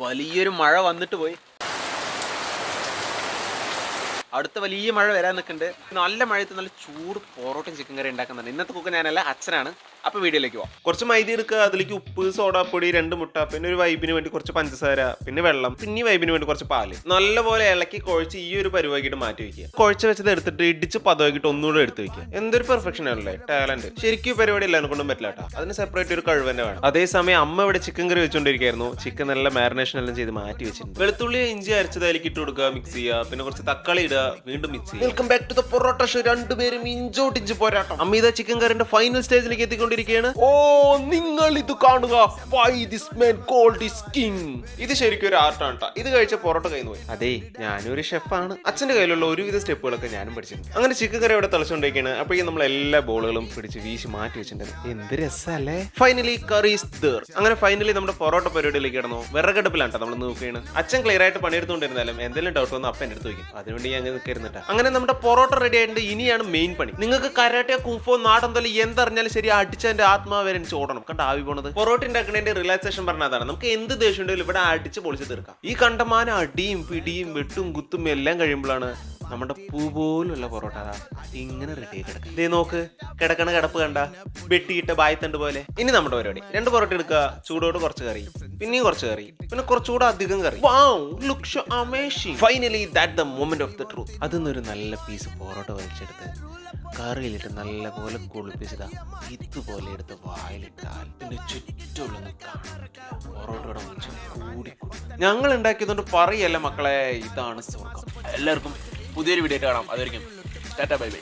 വലിയൊരു മഴ വന്നിട്ട് പോയി. അടുത്ത വലിയ മഴ വരാൻ നിൽക്കുന്നുണ്ട്. നല്ല മഴയത്ത് നല്ല ചൂട് പൊറോട്ടയും ചിക്കൻ കറി ഉണ്ടാക്കുന്നുണ്ട്. ഇന്നത്തെ കുക്ക് ഞാനല്ല, അച്ഛനാണ്. അപ്പോൾ വീഡിയോയിലേക്ക് പോവാം. കുറച്ച് മൈദ എടുക്കുക, അതിലേക്ക് ഉപ്പ്, സോഡാപ്പൊടി, 2 മുട്ട, പിന്നെ ഒരു വൈബിന് വേണ്ടി കുറച്ച് പഞ്ചസാര, പിന്നെ വെള്ളം, പിന്നെ വൈബിന് വേണ്ടി കുറച്ച് പാല്. നല്ലപോലെ ഇളക്കി കുഴച്ച് ഈ ഒരു പരിപാടിയിട്ട് മാറ്റി വയ്ക്കുക. കുഴച്ച് വെച്ചത് എടുത്തിട്ട് ഇടിച്ച് പതവാക്കിയിട്ട് ഒന്നുകൂടെ എടുത്ത് വയ്ക്കുക. എന്തൊരു പെർഫെക്ഷൻ ആണല്ലേ, ടാലന്റ്. ശരിക്കും പരിപാടി എല്ലാവരും കൊണ്ടും പറ്റില്ല കേട്ടോ. അതിന് സെപ്പറേറ്റ് ഒരു കഴിവ് തന്നെ വേണം. അതേസമയം അമ്മ ഇവിടെ ചിക്കൻ കറി വെച്ചുകൊണ്ടിരിക്കുകയായിരുന്നു. ചിക്കൻ നല്ല മാരിനേഷൻ എല്ലാം ചെയ്ത് മാറ്റി വെച്ചിട്ടുണ്ട്. വെളുത്തുള്ളി ഇഞ്ചി അരച്ചത് അതിലേക്ക് ഇട്ട് കൊടുക്കുക, മിക്സ് ചെയ്യുക. പിന്നെ കുറച്ച് തക്കാളി ഇടുക, വീണ്ടും മിക്സ് ചെയ്യുക. Welcome back to the porotta show. രണ്ടുപേരും ഇഞ്ചോട്ടിഞ്ച് പോരാട്ടം. അമ്മ ഇതാ ചിക്കൻ കറിന്റെ ഫൈനൽ സ്റ്റേജിലേക്ക് എത്തിക്കൊണ്ടിരിക്കുകയാണ്. ഓ, നിങ്ങൾ ഇത് കാണുക. Why this man called is king? ഇത് ശരിക്കും ഒരു ആർട്ടാണ് കേട്ടോ. ഇത് കഴിച്ച പൊറോട്ട കയ്യിൽ പോയി. അതെ, ഞാനൊരു ഷെഫാണ്. അച്ഛന്റെ കയ്യിലുള്ള ഒരുവിധ സ്റ്റെപ്പുകളൊക്കെ ഞാനും പഠിച്ചിട്ടുണ്ട്. അങ്ങനെ ചിക്കൻ കറി ഇവിടെ തിളച്ചുകൊണ്ടിരിക്കുകയാണ്. അപ്പോഴേക്കും നമ്മൾ എല്ലാ ബോളുകളും പിടിച്ച് വീശി മാറ്റി വെച്ചിട്ടുണ്ട്. എന്ത് രസല്ലേ. Finally curry is there. അങ്ങനെ ഫൈനലി നമ്മുടെ പൊറോട്ട പരിപാടിയിലേക്ക് കിടന്നു. വിറകടുപ്പിലാണ് കേട്ടോ നമ്മൾ നോക്കുകയാണ്. അച്ഛൻ ക്ലിയർ ആയിട്ട് പണിയെടുത്തുകൊണ്ടിരുന്നാലും എന്തെങ്കിലും ഡൗട്ട് വന്ന് അപ്പം എൻ്റെ അടുത്ത് വയ്ക്കും. അതിനുവേണ്ടി ഞാൻ നിൽക്കരുന്നിട്ടാ. അങ്ങനെ നമ്മുടെ പൊറോട്ട റെഡി ആയിട്ട് ഇനിയാണ് മെയിൻ പണി. നിങ്ങൾക്ക് കരാട്ടെ, കുംഫോ, നാടൻ തൊലി എന്തറിഞ്ഞാലും ശരി അടിച്ചതിന്റെ ആത്മാവരെ എനിക്ക് ഓടണം. കണ്ട ആവി പോണത്. പൊറോട്ട ഉണ്ടാക്കുന്നതിന്റെ റിലാക്സേഷൻ പറഞ്ഞതാണ്. നമുക്ക് എന്ത് ദേഷ്യം ഉണ്ടെങ്കിലും ഇവിടെ അടിച്ച് പൊളിച്ച് തീർക്കാം. ഈ കണ്ടമാനം അടിയും പിടിയും വെട്ടും കുത്തും എല്ലാം കഴിയുമ്പോഴാണ് നമ്മുടെ പൂ പോലുള്ള പൊറോട്ട ഇങ്ങനെ റെഡി കിടക്കുക. ഇതേ നോക്ക്, കിടക്കണ കിടപ്പ് കണ്ട, വെട്ടിയിട്ട ബായത്തണ്ട് പോലെ. ഇനി നമ്മുടെ പരിപാടി 2 പൊറോട്ട എടുക്കുക, ചൂടോട് കുറച്ച് കറി, പിന്നെയും കുറച്ച് കറി, പിന്നെ കുറച്ചുകൂടെ അധികം കറി. Wow, looks so amazing. Finally, that's the moment of the truth. അതിന്നൊരു നല്ല പീസ് പൊറോട്ട വലിച്ചെടുത്ത് കറിയിലിട്ട് നല്ലപോലെ കുളിപ്പിച്ചതാ ഇതുപോലെ എടുത്ത് വായിലിട്ടാൽ പിന്നെ ചുറ്റുള്ളൊന്നും കാണാൻ പറ്റില്ല. പൊറോട്ടയുടെ മുച്ച കൂടി ഞങ്ങൾ ഉണ്ടാക്കിയതുകൊണ്ട് പറയല്ല മക്കളെ, ഇതാണ് സ്വർഗം. എല്ലാവർക്കും പുതിയൊരു വീഡിയോ കാണാം. അതായിരിക്കും ടാറ്റാ ബൈ ബൈ.